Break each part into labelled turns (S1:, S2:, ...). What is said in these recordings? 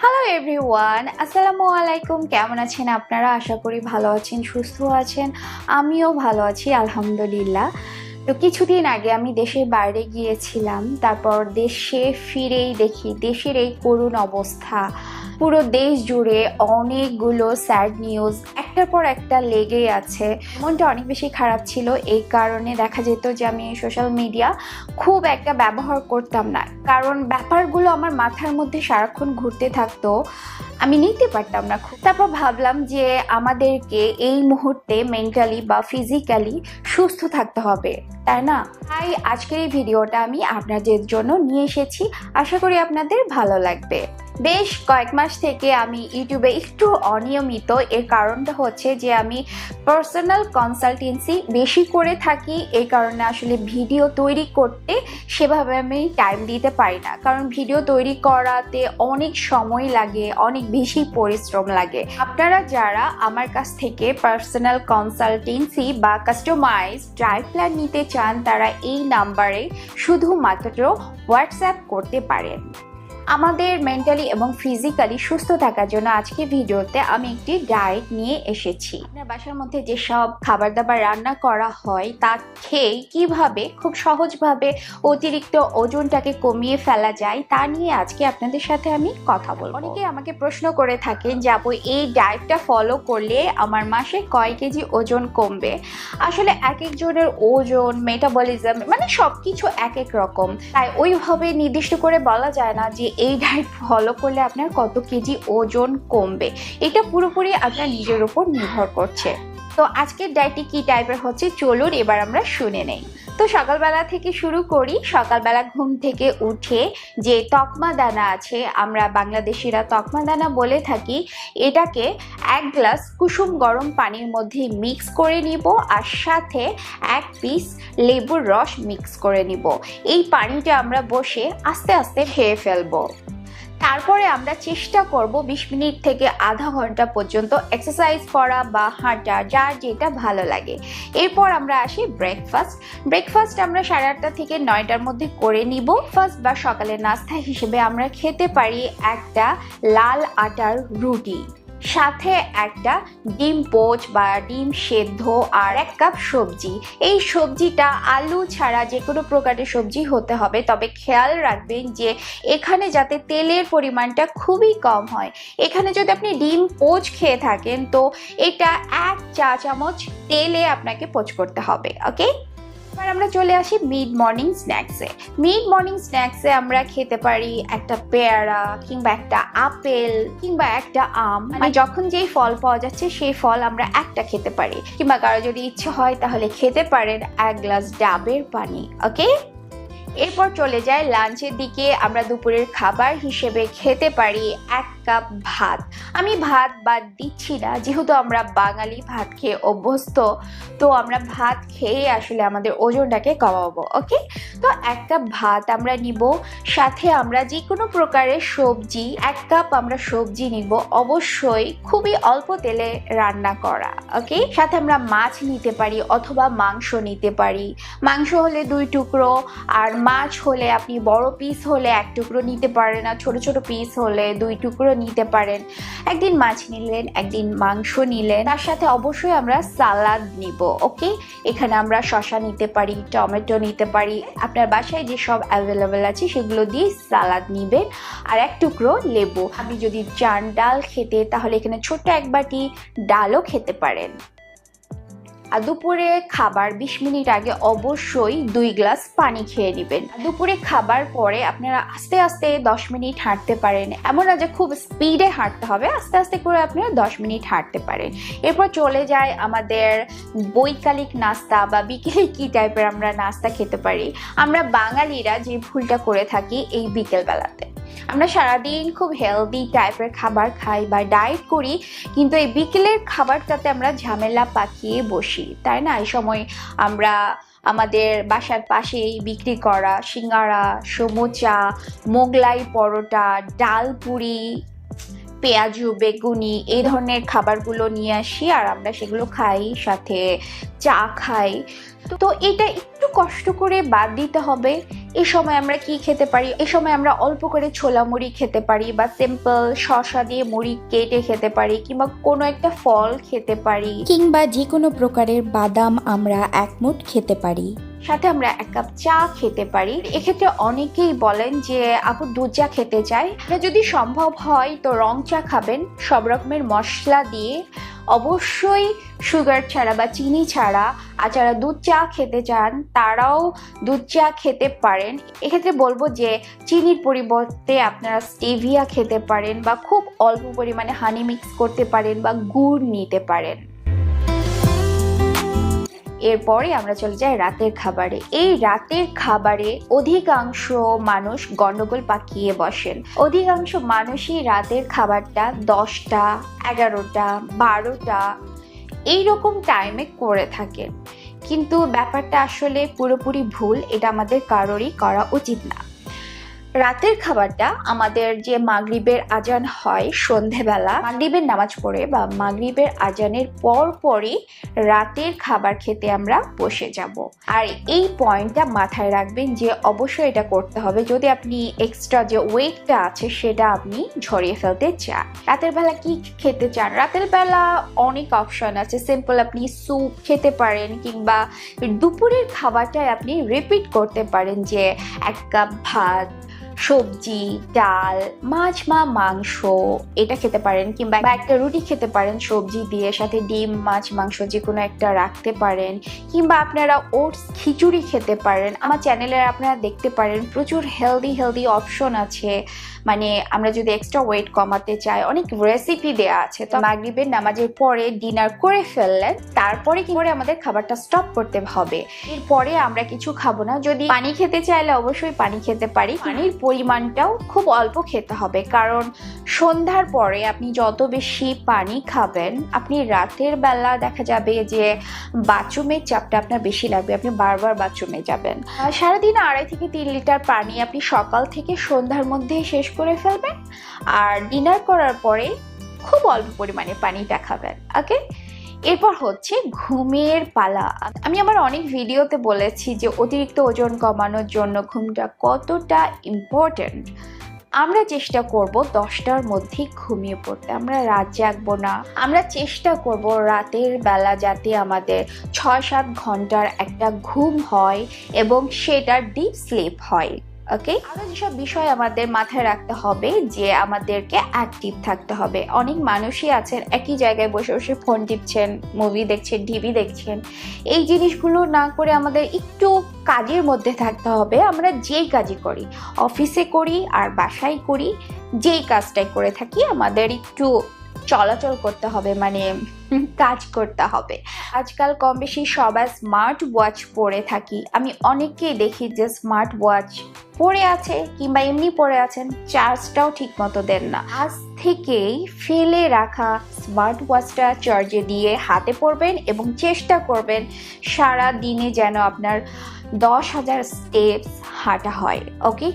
S1: Hello everyone, আসসালামু আলাইকুম। কেমন আছেন আপনারা? আশা করি ভালো আছেন, সুস্থ আছেন। আমিও ভালো আছি আলহামদুলিল্লাহ। তো কিছুদিন আগে আমি দেশের বাইরে গিয়েছিলাম, তারপর দেশে ফিরেই দেখি দেশের এই করুণ অবস্থা। পুরো দেশ জুড়ে অনেকগুলো স্যাড নিউজ একটার পর একটা লেগেই আছে। মনটা অনেক বেশি খারাপ ছিল। এই কারণে দেখা যেত যে আমি সোশ্যাল মিডিয়া খুব একটা ব্যবহার করতাম না, কারণ ব্যাপারগুলো আমার মাথার মধ্যে সারাক্ষণ ঘুরতে থাকতো, আমি নিতে পারতাম না খুব। তারপর ভাবলাম যে আমাদেরকে এই মুহূর্তে মেন্টালি বা ফিজিক্যালি সুস্থ থাকতে হবে, তাই না? তাই আজকের এই ভিডিওটা আমি আপনাদের জন্য নিয়ে এসেছি। আশা করি আপনাদের ভালো লাগবে। বেশ কয়েক মাস থেকে আমি ইউটিউবে একটু অনিয়মিত। এর কারণটা হচ্ছে যে আমি পার্সোনাল কনসালটেন্সি বেশি করে থাকি, এই কারণে আসলে ভিডিও তৈরি করতে সেভাবে আমি টাইম দিতে পারি না, কারণ ভিডিও তৈরি করাতে অনেক সময় লাগে, অনেক বেশি পরিশ্রম লাগে। আপনারা যারা আমার কাছ থেকে পার্সোনাল কনসালটেন্সি বা কাস্টমাইজ ডায়েট প্ল্যান নিতে চান, তারা এই নাম্বারে শুধুমাত্র হোয়াটসঅ্যাপ করতে পারেন। আমাদের মেন্টালি এবং ফিজিক্যালি সুস্থ থাকার জন্য আজকে ভিডিওতে আমি একটি ডায়েট নিয়ে এসেছি। আপনার বাসার মধ্যে যেসব খাবার দাবার রান্না করা হয় তা খেয়ে কিভাবে খুব সহজভাবে অতিরিক্ত ওজনটাকে কমিয়ে ফেলা যায় তা নিয়ে আজকে আপনাদের সাথে আমি কথা বলবো। অনেকে আমাকে প্রশ্ন করে থাকেন যে আপু, এই ডায়েটটা ফলো করলে আমার মাসে কয় কেজি ওজন কমবে? আসলে এক একজনের ওজন, মেটাবলিজম মানে সবকিছু এক এক রকম, তাই ওইভাবে নির্দিষ্ট করে বলা যায় না যে এই ডায়েট ফলো করলে আপনার কত কেজি ওজন কমবে। এটা পুরোপুরি আপনার নিজের উপর নির্ভর করছে। তো আজকের ডায়েটটি কি টাইপের হচ্ছে চলুন এবার আমরা শুনে নেই। তো সকালবেলা থেকে শুরু করি। সকালবেলা ঘুম থেকে উঠে যে তকমা দানা আছে, আমরা বাংলাদেশিরা তকমা দানা বলে থাকি, এটাকে 1 গ্লাস কুসুম গরম পানির মধ্যে মিক্স করে নিব, আর সাথে 1 পিস লেবুর রস মিক্স করে নিব। এই পানিটা আমরা বসে আস্তে আস্তে খেয়ে ফেলবো। তারপরে আমরা চেষ্টা করব 20 মিনিট থেকে আধা ঘন্টা পর্যন্ত এক্সারসাইজ করা বা হাঁটা, যার যেটা ভালো লাগে। এরপর আমরা আসি ব্রেকফাস্ট আমরা 8:30 থেকে 9টার মধ্যে করে নিব। ফার্স্ট বা সকালের নাস্তা হিসেবে আমরা খেতে পারি একটা লাল আটার রুটি, সাথে একটা ডিম পোচ বা ডিম সেদ্ধ, আর 1 কাপ সবজি। এই সবজিটা আলু ছাড়া যে কোনো প্রকারের সবজি হতে হবে, তবে খেয়াল রাখবেন যে এখানে যাতে তেলের পরিমাণটা খুবই কম হয়। এখানে যদি আপনি ডিম পোচ খেয়ে থাকেন তো এটা 1 চা চামচ তেলে আপনাকে পোচ করতে হবে। ওকে, এবার আমরা চলে আসি মিড মর্নিং স্ন্যাক্সে আমরা খেতে পারি একটা পেয়ারা কিংবা একটা আপেল কিংবা একটা আম, মানে যখন যেই ফল পাওয়া যাচ্ছে সেই ফল আমরা একটা খেতে পারি, কিংবা কারো যদি ইচ্ছে হয় তাহলে খেতে পারেন 1 গ্লাস ডাবের পানি। ওকে, এরপর চলে যায় লাঞ্চের দিকে। আমরা দুপুরের খাবার হিসেবে খেতে পারি 1 কাপ ভাত। আমি ভাত বাদ দিচ্ছি না, যেহেতু আমরা বাঙালি ভাত খেয়ে অভ্যস্ত, তো আমরা ভাত খেয়ে আসলে আমাদের ওজনটাকে কমাবো। ওকে, তো 1 কাপ ভাত আমরা নিব, সাথে আমরা যে কোনো প্রকারের সবজি 1 কাপ আমরা সবজি নিব, অবশ্যই খুবই অল্প তেলে রান্না করা। ওকে, সাথে আমরা মাছ নিতে পারি অথবা মাংস নিতে পারি। মাংস হলে 2 টুকরো, আর মাছ হলে আপনি বড় পিস হলে 1 টুকরো নিতে পারেন, আর ছোট ছোট পিস হলে 2 টুকরো নিতে পারেন। একদিন মাছ নিলেন, একদিন মাংস নিলেন, তার সাথে অবশ্যই আমরা সালাদ নিব। ওকে, এখানে আমরা শসা নিতে পারি, টমেটো নিতে পারি, আপনার বাসায় যেসব অ্যাভেলেবেল আছে সেগুলো দিয়ে সালাদ নিবেন, আর 1 টুকরো লেবু। আপনি যদি চান ডাল খেতে, তাহলে এখানে ছোট্ট 1 বাটি ডালও খেতে পারেন। আর দুপুরে খাবার 20 মিনিট আগে অবশ্যই 2 গ্লাস পানি খেয়ে নেবেন। দুপুরে খাবার পরে আপনারা আস্তে আস্তে 10 মিনিট হাঁটতে পারেন, এমন না যে খুব স্পিডে হাঁটতে হবে, আস্তে আস্তে করে আপনারা 10 মিনিট হাঁটতে পারেন। এরপর চলে যায় আমাদের বৈকালিক নাস্তা বা বিকেলে কি টাইপের আমরা নাস্তা খেতে পারি। আমরা বাঙালিরা যে ভুলটা করে থাকি এই বিকেল বেলাতে, আমরা সারাদিন খুব হেলদি টাইপের খাবার খাই বা ডায়েট করি, কিন্তু এই বিকেলের খাবারটাতে আমরা ঝামেলা পাকিয়ে বসি, তাই না? এই সময় আমরা আমাদের বাসার পাশেই বিক্রি করা সিঙ্গারা, সমোচা, মোগলাই পরোটা, ডাল পুরি, পেঁয়াজু বেগুনি এই ধরনের খাবারগুলো নিয়ে আসি আর আমরা সেগুলো খাই, সাথে চা খাই। তো এটা একটু কষ্ট করে বাদ দিতে হবে। এই সময় আমরা কি খেতে পারি? এই সময় আমরা অল্প করে ছোলা মুড়ি খেতে পারি, বা সিম্পল শসা দিয়ে মুড়ি কেটে খেতে পারি, কিংবা কোনো একটা ফল খেতে পারি,
S2: কিংবা যে কোনো প্রকারের বাদাম আমরা এক মুঠ খেতে পারি।
S1: সাথে আমরা 1 কাপ চা খেতে পারি। এক্ষেত্রে অনেকেই বলেন যে আপু দুধ চা খেতে চাই। যদি সম্ভব হয় তো রং চা খাবেন, সব রকমের মশলা দিয়ে, অবশ্যই সুগার ছাড়া বা চিনি ছাড়া। আর যারা দুধ চা খেতে চান তারাও দুধ চা খেতে পারেন। এক্ষেত্রে বলবো যে চিনির পরিবর্তে আপনারা স্টেভিয়া খেতে পারেন, বা খুব অল্প পরিমাণে হানি মিক্স করতে পারেন, বা গুড় নিতে পারেন। এরপরে আমরা চলে যাই রাতের খাবারে। এই রাতের খাবারে অধিকাংশ মানুষ গন্ডগোল পাকিয়ে বসেন। অধিকাংশ মানুষই রাতের খাবারটা 10টা, 11টা, 12টা এইরকম টাইমে করে থাকেন, কিন্তু ব্যাপারটা আসলে পুরোপুরি ভুল। এটা আমাদের কারোরই করা উচিত না। রাতের খাবারটা আমাদের যে মাগরিবের আজান হয় সন্ধেবেলা, মাগরিবের নামাজ পড়ে বা মাগরিবের আজানের পরই রাতের খাবার খেতে আমরা বসে যাব। আর এই পয়েন্টটা মাথায় রাখবেন যে অবশ্যই এটা করতে হবে যদি আপনি এক্সট্রা যে ওয়েটটা আছে সেটা আপনি ঝরিয়ে ফেলতে চান। রাতের বেলা কি খেতে চান? রাতের বেলা অনেক অপশন আছে। সিম্পল আপনি স্যুপ খেতে পারেন, কিংবা দুপুরের খাবারটাই আপনি রিপিট করতে পারেন, যে 1 কাপ ভাত, সবজি, ডাল, মাছ বা মাংস এটা খেতে পারেন, কিংবা একটা রুটি খেতে পারেন সবজি দিয়ে, সাথে ডিম, মাছ, মাংস যে কোনো একটা রাখতে পারেন, কিংবা আপনারা ওটস খিচুড়ি খেতে পারেন। আমার চ্যানেলে আপনারা দেখতে পারেন প্রচুর হেলদি অপশন আছে। মানে আমরা যদি এক্সট্রা ওয়েট কমাতে চাই অনেক রেসিপি দেওয়া আছে। তো মাগরিবের নামাজের পরে ডিনার করে ফেললেন, তারপরে কি করে আমাদের খাবারটা স্টপ করতে হবে। এরপরে আমরা কিছু খাবো না। যদি পানি খেতে চাইলে অবশ্যই পানি খেতে পারি। পানির পরিমাণটাও খুব অল্প খেতে হবে, কারণ সন্ধ্যার পরে আপনি যত বেশি পানি খাবেন, আপনি রাতের বেলা দেখা যাবে যে বাথরুমের চাপটা আপনার বেশি লাগবে, আপনি বারবার বাথরুমে যাবেন। সারাদিন 2.5 থেকে 3 লিটার পানি আপনি সকাল থেকে সন্ধ্যার মধ্যে শেষ করে ফেলবেন, আর ডিনার করার পরে খুব অল্প পরিমাণে পানিটা খাবেন। ওকে, এরপর হচ্ছে ঘুমের পালা। আমি আমার অনেক ভিডিওতে বলেছি যে অতিরিক্ত ওজন কমানোর জন্য ঘুমটা কতটা ইম্পর্টেন্ট। আমরা চেষ্টা করব 10টার মধ্যেই ঘুমিয়ে পড়তে। আমরা রাত জাগবো না। আমরা চেষ্টা করব রাতের বেলা যাতে আমাদের 6-7 ঘন্টার একটা ঘুম হয় এবং সেটা ডিপ স্লিপ হয়। ওকে, আরো যেসব বিষয় আমাদের মাথায় রাখতে হবে যে আমাদেরকে অ্যাক্টিভ থাকতে হবে। অনেক মানুষই আছেন একই জায়গায় বসে বসে ফোন টিপছেন, মুভি দেখছেন, টিভি দেখছেন। এই জিনিসগুলো না করে আমাদের একটু কাজের মধ্যে থাকতে হবে। আমরা যেই কাজই করি, অফিসে করি আর বাসায় করি, যেই কাজটাই করে থাকি, আমাদের একটু চলাচল করতে হবে, মানে কাজ করতে হবে। আজকাল কম বেশি সবাই স্মার্ট ওয়াচ পরে থাকি। আমি অনেককেই দেখি যে স্মার্ট ওয়াচ পরে আছে, কিংবা এমনি পরে আছেন, চার্জটাও ঠিক মতো দেন না। আজ থেকেই ফেলে রাখা স্মার্ট ওয়াচটা চার্জে দিয়ে হাতে পড়বেন এবং চেষ্টা করবেন সারা দিনে যেন আপনার 10,000 স্টেপস হাঁটা হয়। ওকে,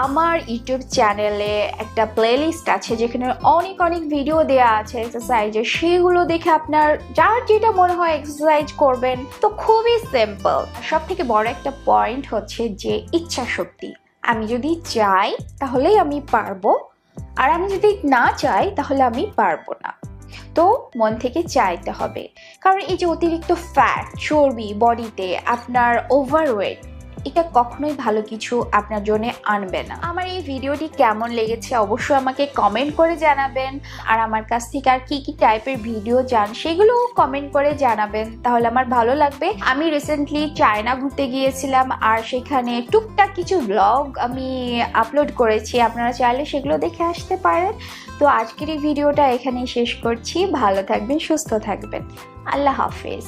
S1: আমার ইউটিউব চ্যানেলে একটা প্লেলিস্ট আছে যেখানে অনেক ভিডিও দেওয়া আছে এক্সারসাইজের। সেগুলো দেখে আপনার যার যেটা মনে হয় এক্সারসাইজ করবেন। তো খুবই সিম্পল। সব থেকে বড় একটা পয়েন্ট হচ্ছে যে ইচ্ছা শক্তি। আমি যদি চাই তাহলেই আমি পারবো, আর আমি যদি না চাই তাহলে আমি পারবো না। তো মন থেকে চাইতে হবে, কারণ এই যে অতিরিক্ত ফ্যাট, চর্বি বডিতে, আপনার ওভারওয়েট, এটা কখনোই ভালো কিছু আপনার জন্য আনবে না। আমার এই ভিডিওটি কেমন লেগেছে অবশ্যই আমাকে কমেন্ট করে জানাবেন, আর আমার কাছ থেকে আর কি টাইপের ভিডিও চান সেগুলো কমেন্ট করে জানাবেন, তাহলে আমার ভালো লাগবে। আমি রিসেন্টলি চায়না ঘুরতে গিয়েছিলাম, আর সেখানে টুকটাক কিছু ব্লগ আমি আপলোড করেছি, আপনারা চাইলে সেগুলো দেখে আসতে পারেন। তো আজকের এই ভিডিওটা এখানেই শেষ করছি। ভালো থাকবেন, সুস্থ থাকবেন। আল্লাহ হাফেজ।